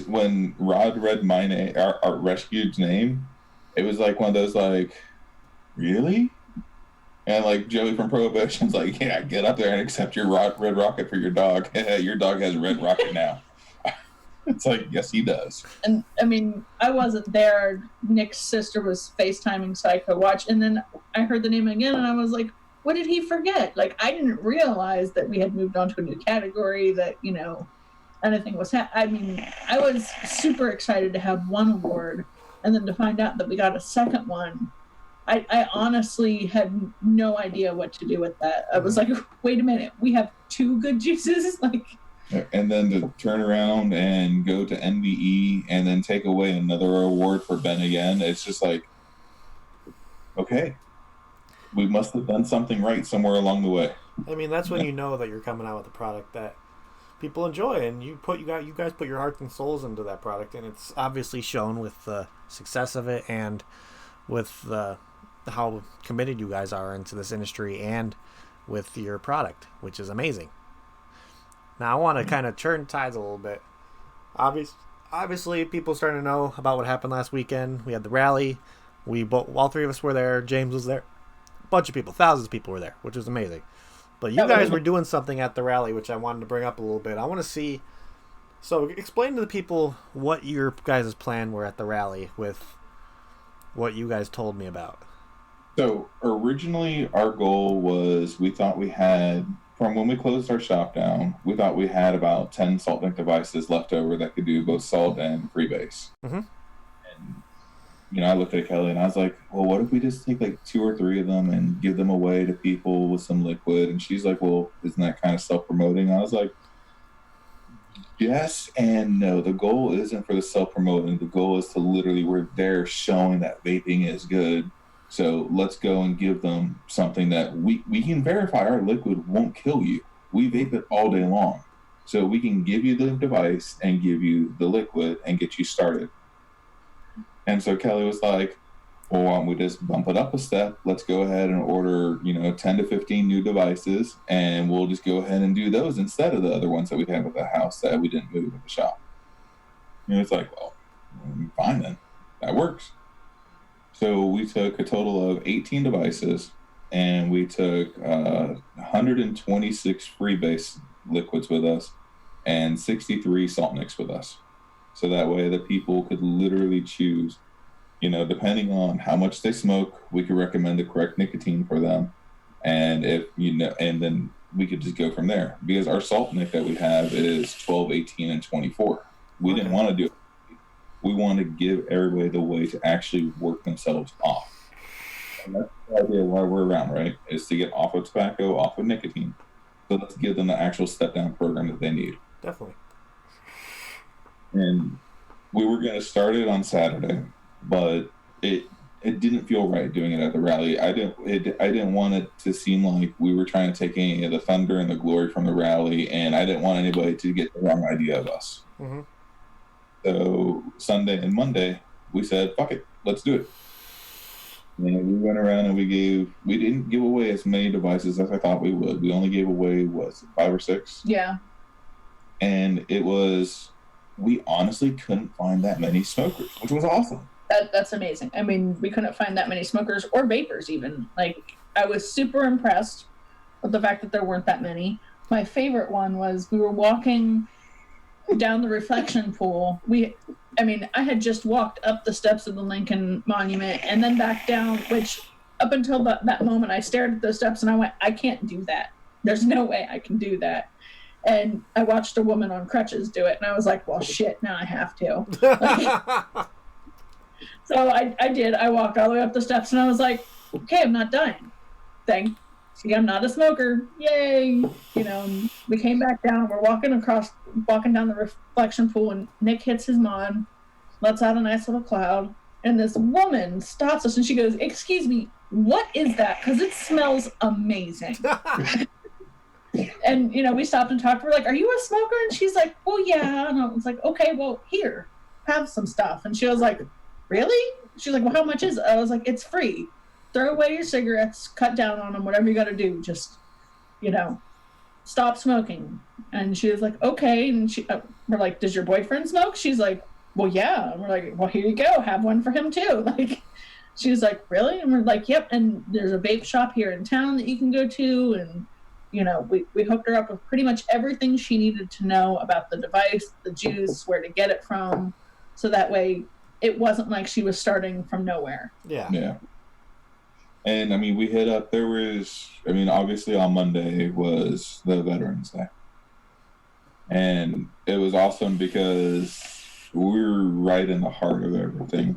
when Rod read my name, our Rescued's name, it was like one of those like, really? And like Joey from Prohibition's like, yeah, get up there and accept your red rocket for your dog. Your dog has a red rocket now. It's like, yes, he does. And I mean, I wasn't there. Nick's sister was FaceTiming, so I could watch. And then I heard the name again, and I was like, what did he forget? Like, I didn't realize that we had moved on to a new category, that, anything was I mean, I was super excited to have one award, and then to find out that we got a second one. I honestly had no idea what to do with that. I was like, wait a minute, we have 2 good juices? Like, and then to turn around and go to NVE and then take away another award for Ben again, it's just like, okay, we must have done something right somewhere along the way. I mean, that's when you know that you're coming out with a product that people enjoy, and you guys put your hearts and souls into that product, and it's obviously shown with the success of it and with how committed you guys are into this industry and with your product, which is amazing. Now I want to kind of turn tides a little bit. Obviously, people starting to know about what happened last weekend. We had the rally. All 3 of us were there. James was there. A bunch of people, thousands of people were there, which was amazing. But you guys were doing something at the rally, which I wanted to bring up a little bit. I want to see. So explain to the people what your guys' plan were at the rally with what you guys told me about. So originally our goal was, we thought we had, from when we closed our shop down, we thought we had about 10 salt dunk devices left over that could do both salt and freebase. Mm-hmm. And, I looked at Kelly and I was like, well, what if we just take like 2 or 3 of them and give them away to people with some liquid? And she's like, well, isn't that kind of self-promoting? I was like, Yes and no. The goal isn't for the self-promoting. The goal is to literally, we're there showing that vaping is good. So let's go and give them something that we can verify our liquid won't kill you. We vape it all day long. So we can give you the device and give you the liquid and get you started. And so Kelly was like, well, why don't we just bump it up a step? Let's go ahead and order, 10 to 15 new devices, and we'll just go ahead and do those instead of the other ones that we have at the house that we didn't move at the shop. And it's like, well, fine then. That works. So we took a total of 18 devices, and we took 126 freebase liquids with us and 63 salt nicks with us. So that way the people could literally choose, depending on how much they smoke, we could recommend the correct nicotine for them. And and then we could just go from there, because our salt nick that we have is 12, 18, and 24. We didn't want to do it. We want to give everybody the way to actually work themselves off. And that's the idea why we're around, right? Is to get off of tobacco, off of nicotine. So let's give them the actual step-down program that they need. Definitely. And we were going to start it on Saturday, but it didn't feel right doing it at the rally. I didn't want it to seem like we were trying to take any of the thunder and the glory from the rally, and I didn't want anybody to get the wrong idea of us. Mm-hmm. So Sunday and Monday, we said, fuck it, let's do it. And we went around and we didn't give away as many devices as I thought we would. We only gave away, 5 or 6? Yeah. And we honestly couldn't find that many smokers, which was awesome. That's amazing. I mean, we couldn't find that many smokers or vapors even. Like, I was super impressed with the fact that there weren't that many. My favorite one was we were walking down the reflection pool. I had just walked up the steps of the Lincoln Monument and then back down, which up until that moment I stared at those steps and I went, I can't do that. There's no way I can do that. And I watched a woman on crutches do it and I was like, well, shit, now I have to. So I did. I walked all the way up the steps and I was like, okay, I'm not dying. See, I'm not a smoker. Yay. We came back down. We're walking down the reflection pool, and Nick hits his mod, lets out a nice little cloud, and this woman stops us and she goes, excuse me, what is that? Because it smells amazing. And, we stopped and talked. We're like, are you a smoker? And she's like, well, yeah. And I was like, okay, well, here, have some stuff. And she was like, really? She's like, well, how much is it? I was like, it's free. Throw away your cigarettes, cut down on them, whatever you got to do. Just, stop smoking. And she was like, okay. And we're like, does your boyfriend smoke? She's like, well, yeah. And we're like, well, here you go. Have one for him too. Like, she was like, really? And we're like, yep. And there's a vape shop here in town that you can go to. And, we hooked her up with pretty much everything she needed to know about the device, the juice, where to get it from. So that way it wasn't like she was starting from nowhere. Yeah. Yeah. And we hit up, obviously on Monday was the Veterans Day. And it was awesome because we were right in the heart of everything.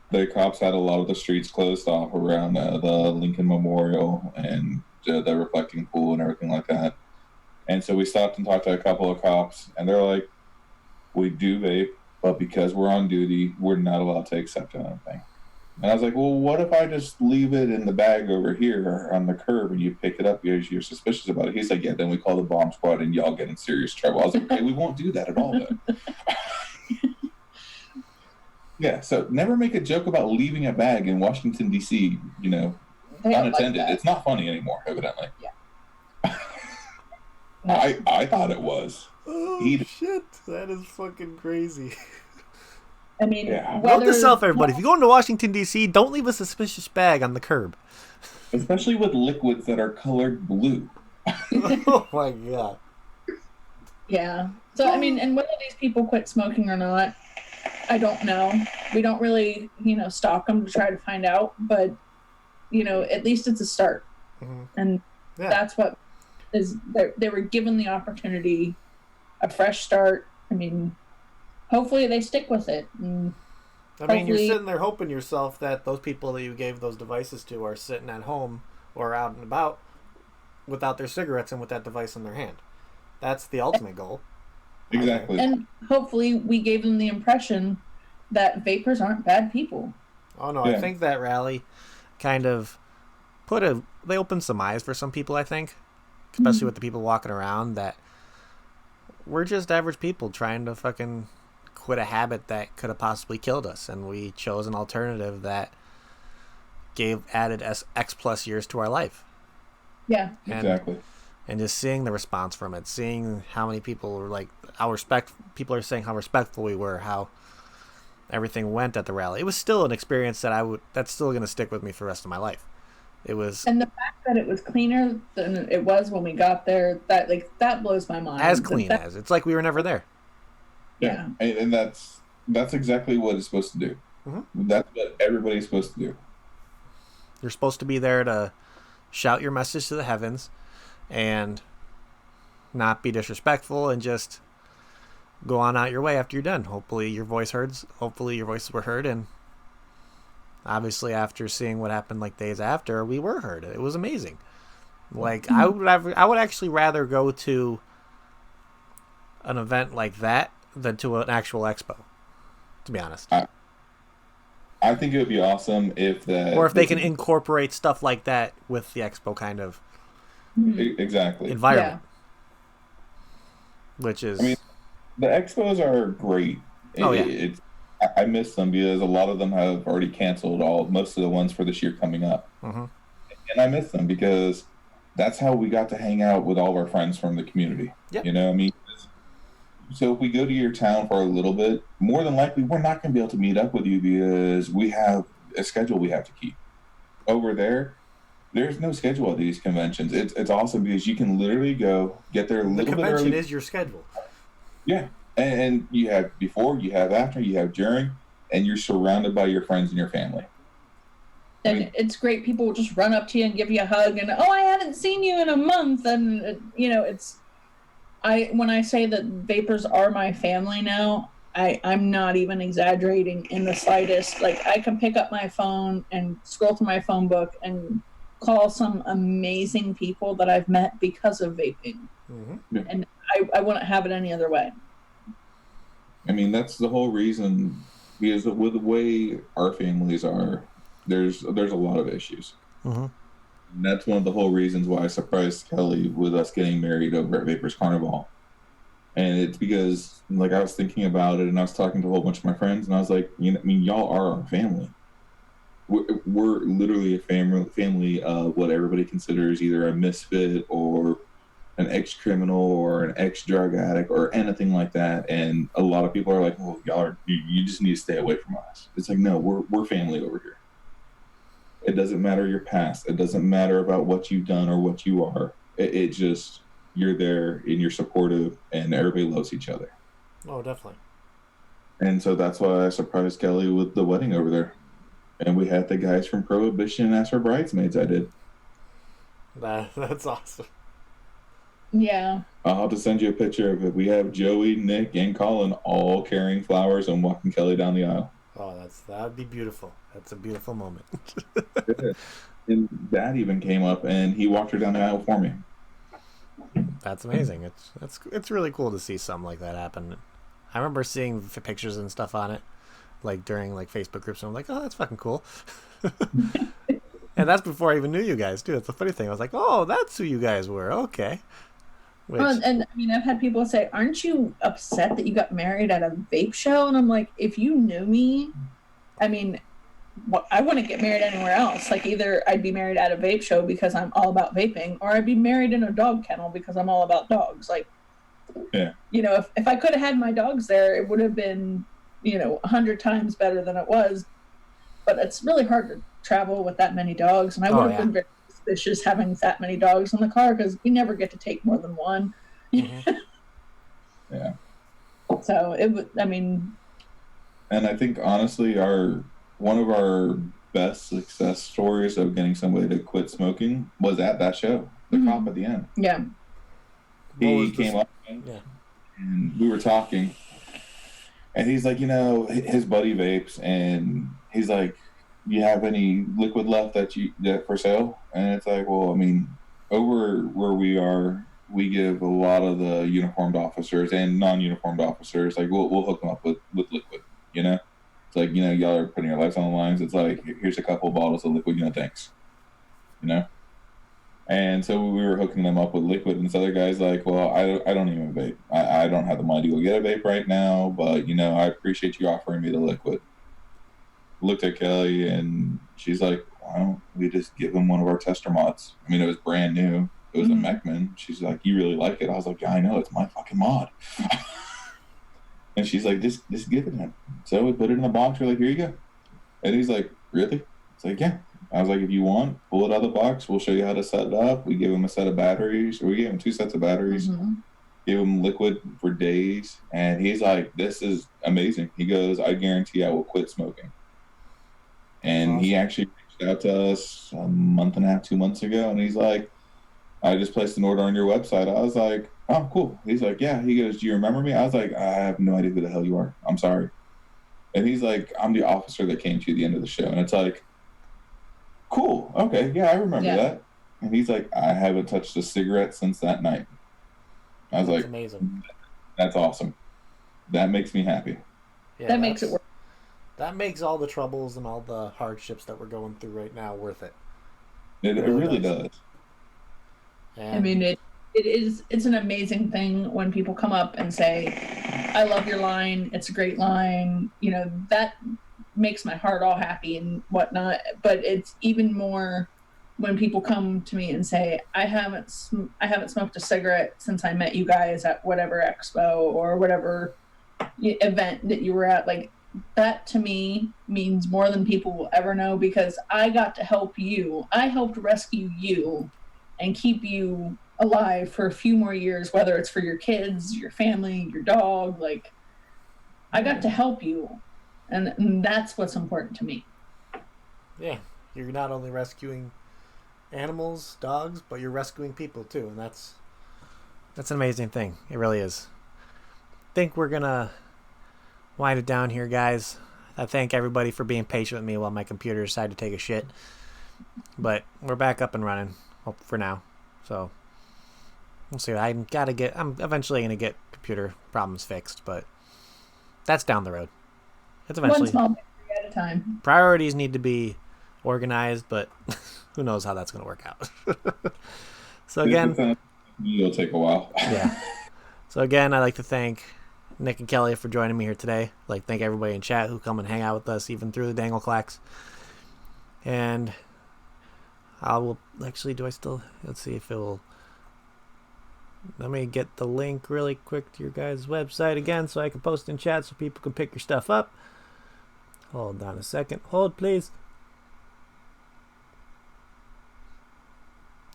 The cops had a lot of the streets closed off around the Lincoln Memorial and the reflecting pool and everything like that. And so we stopped and talked to a couple of cops, and they're like, we do vape, but because we're on duty, we're not allowed to accept anything. And I was like, well, what if I just leave it in the bag over here on the curb and you pick it up because you're suspicious about it? He's like, yeah, then we call the bomb squad and y'all get in serious trouble. I was like, okay, we won't do that at all then. Yeah, so never make a joke about leaving a bag in Washington, D.C., unattended. Like, it's not funny anymore, evidently. Yeah. I thought it was. Oh, shit. That is fucking crazy. Yeah. Note to self, everybody. If you go into Washington, D.C., don't leave a suspicious bag on the curb. Especially with liquids that are colored blue. Oh, my God. Yeah. So, and whether these people quit smoking or not, I don't know. We don't really, stalk them to try to find out. But, at least it's a start. Mm-hmm. And that's what is, they were given the opportunity, a fresh start. Hopefully they stick with it. And you're sitting there hoping yourself that those people that you gave those devices to are sitting at home or out and about without their cigarettes and with that device in their hand. That's the ultimate goal. Exactly. And hopefully we gave them the impression that vapors aren't bad people. Oh no, Yeah. I think that rally kind of they opened some eyes for some people, I think. Especially with the people walking around that we're just average people trying to fucking quit a habit that could have possibly killed us, and we chose an alternative that added X plus years to our life. Yeah. Exactly. And just seeing the response from it, seeing how many people were like, people are saying how respectful we were, how everything went at the rally. It was still an experience that's still going to stick with me for the rest of my life. It was, and the fact that it was cleaner than it was when we got there, that blows my mind. as clean as it's like we were never there. Yeah. And that's exactly what it's supposed to do. Mm-hmm. That's what everybody's supposed to do. You're supposed to be there to shout your message to the heavens and not be disrespectful and just go on out your way after you're done. Hopefully your voices were heard, and obviously after seeing what happened like days after, we were heard. It was amazing. Like I would actually rather go to an event like that than to an actual expo, to be honest. I think it would be awesome if they can incorporate stuff like that with the expo kind of exactly environment. Which is, I mean, the expos are great. I miss them because a lot of them have already canceled most of the ones for this year coming up. Mm-hmm. And I miss them because that's how we got to hang out with all of our friends from the community. Yep. You know, I mean, so if we go to your town for a little bit, more than likely we're not going to be able to meet up with you because we have a schedule we have to keep. Over there's no schedule at these conventions. It's awesome because you can literally go get there a little bit early. The convention is your schedule. Yeah. And you have before, you have after, you have during, and you're surrounded by your friends and your family. And it's great. People will just run up to you and give you a hug and, I haven't seen you in a month. And, when I say that vapors are my family now, I'm not even exaggerating in the slightest. Like, I can pick up my phone and scroll through my phone book and call some amazing people that I've met because of vaping. Mm-hmm. Yeah. And I wouldn't have it any other way. I mean, that's the whole reason, because with the way our families are, there's a lot of issues. Mm-hmm. And that's one of the whole reasons why I surprised Kelly with us getting married over at Vapors Carnival. And it's because, like, I was thinking about it and I was talking to a whole bunch of my friends and I was like, y'all are our family. We're literally a family of what everybody considers either a misfit or an ex-criminal or an ex-drug addict or anything like that. And a lot of people are like, well, you just need to stay away from us. It's like, no, we're family over here. It doesn't matter your past. It doesn't matter about what you've done or what you are. It just, you're there and you're supportive and everybody loves each other. Oh, definitely. And so that's why I surprised Kelly with the wedding over there. And we had the guys from Prohibition as her bridesmaids. I did. That's awesome. Yeah. I'll have to send you a picture of it. We have Joey, Nick, and Colin all carrying flowers and walking Kelly down the aisle. Oh, that'd be beautiful. That's a beautiful moment. And Dad even came up and he walked her down the aisle for me. That's amazing. It's really cool to see something like that happen. I remember seeing pictures and stuff on it, like during like Facebook groups, and I'm like, oh, that's fucking cool. And that's before I even knew you guys too. That's the funny thing. I was like, oh, that's who you guys were. Okay. And I mean, I've had people say, aren't you upset that you got married at a vape show? And I'm like, if you knew me, I mean, I wouldn't get married anywhere else. Like, either I'd be married at a vape show because I'm all about vaping, or I'd be married in a dog kennel because I'm all about dogs. Like, yeah. If I could have had my dogs there, it would have been, 100 times better than it was. But it's really hard to travel with that many dogs. And I would have been very suspicious having that many dogs in the car because we never get to take more than one. Mm-hmm. Yeah. So it would, I mean. And I think, honestly, one of our best success stories of getting somebody to quit smoking was at that show, the cop at the end. Yeah. He came up and we were talking, and he's like, his buddy vapes, and he's like, you have any liquid left that for sale? And it's like, well, I mean, over where we are we give a lot of the uniformed officers and non-uniformed officers, like we'll hook them up with liquid, you know? It's like, you know, y'all are putting your lives on the lines. It's like, here's a couple bottles of liquid, you know, thanks, you know? And so we were hooking them up with liquid, and this other guy's like, well, I don't even vape. I don't have the money to go get a vape right now, but, you know, I appreciate you offering me the liquid. Looked at Kelly, and she's like, why don't we just give him one of our tester mods? I mean, it was brand new. It was a Mechman. She's like, you really like it? I was like, yeah, I know. It's my fucking mod. And she's like, just give it to him. So we put it in the box. We're like, here you go. And he's like, really? It's like, yeah. I was like, if you want, pull it out of the box. We'll show you how to set it up. We give him a set of batteries. We gave him 2 sets of batteries. Give him liquid for days. And he's like, this is amazing. He goes, I guarantee I will quit smoking. And he actually reached out to us a month and a half, 2 months ago. And he's like, I just placed an order on your website. I was like, oh, cool. He's like, yeah. He goes, do you remember me? I was like, I have no idea who the hell you are. I'm sorry. And he's like, I'm the officer that came to you at the end of the show. And it's like, cool. Okay. Yeah, I remember that. And he's like, I haven't touched a cigarette since that night. I was like, amazing. That's awesome. That makes me happy. Yeah, that makes it worth. That makes all the troubles and all the hardships that we're going through right now worth it. It really does. And I mean, it's an amazing thing when people come up and say, I love your line. It's a great line. You know, that makes my heart all happy and whatnot. But it's even more when people come to me and say, I haven't smoked a cigarette since I met you guys at whatever expo or whatever event that you were at. Like, that to me means more than people will ever know, because I got to help you. I helped rescue you and keep you alive for a few more years, whether it's for your kids, your family, your dog. Like, I got to help you. And that's what's important to me. Yeah. You're not only rescuing animals, dogs, but you're rescuing people too. And that's an amazing thing. It really is. I think we're going to wind it down here, guys. I thank everybody for being patient with me while my computer decided to take a shit. But we're back up and running for now. So we'll see. I'm eventually going to get computer problems fixed, but that's down the road. It's eventually. One small victory at a time. Priorities need to be organized, but who knows how that's going to work out. So again, it'll take a while. Yeah. So again, I'd like to thank Nick and Kelly for joining me here today. I'd like to thank everybody in chat who come and hang out with us even through the dangle clacks. And I will actually, let's see if it will. Let me get the link really quick to your guys' website again so I can post in chat so people can pick your stuff up. Hold on a second. Hold, please.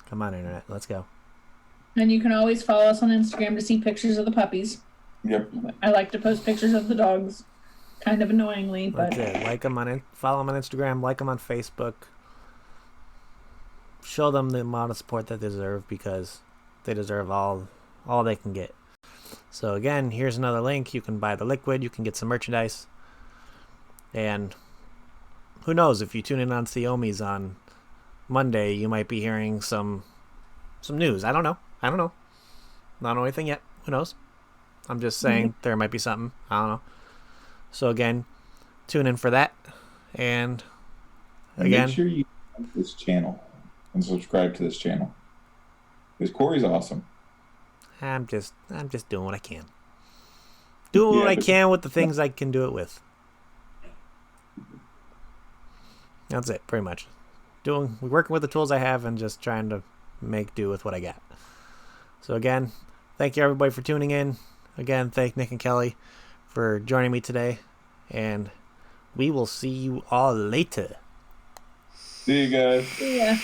Come on, internet. Let's go. And you can always follow us on Instagram to see pictures of the puppies. Yep. I like to post pictures of the dogs, kind of annoyingly, but That's it. Follow them on Instagram, like them on Facebook. Show them the amount of support that they deserve, because they deserve all they can get. So again, here's another link. You can buy the liquid. You can get some merchandise. And who knows, if you tune in on the Ohmies on Monday, you might be hearing some news. I don't know. Not know anything yet. Who knows? I'm just saying there might be something. I don't know. So again, tune in for that. And again, make sure you like this channel and subscribe to this channel, because Corey's awesome. I'm just doing what I can. Doing what I can with the things I can do it with. That's it, pretty much. We're working with the tools I have and just trying to make do with what I got. So again, thank you everybody for tuning in. Again, thank Nick and Kelly for joining me today. And we will see you all later. See you guys. yeah.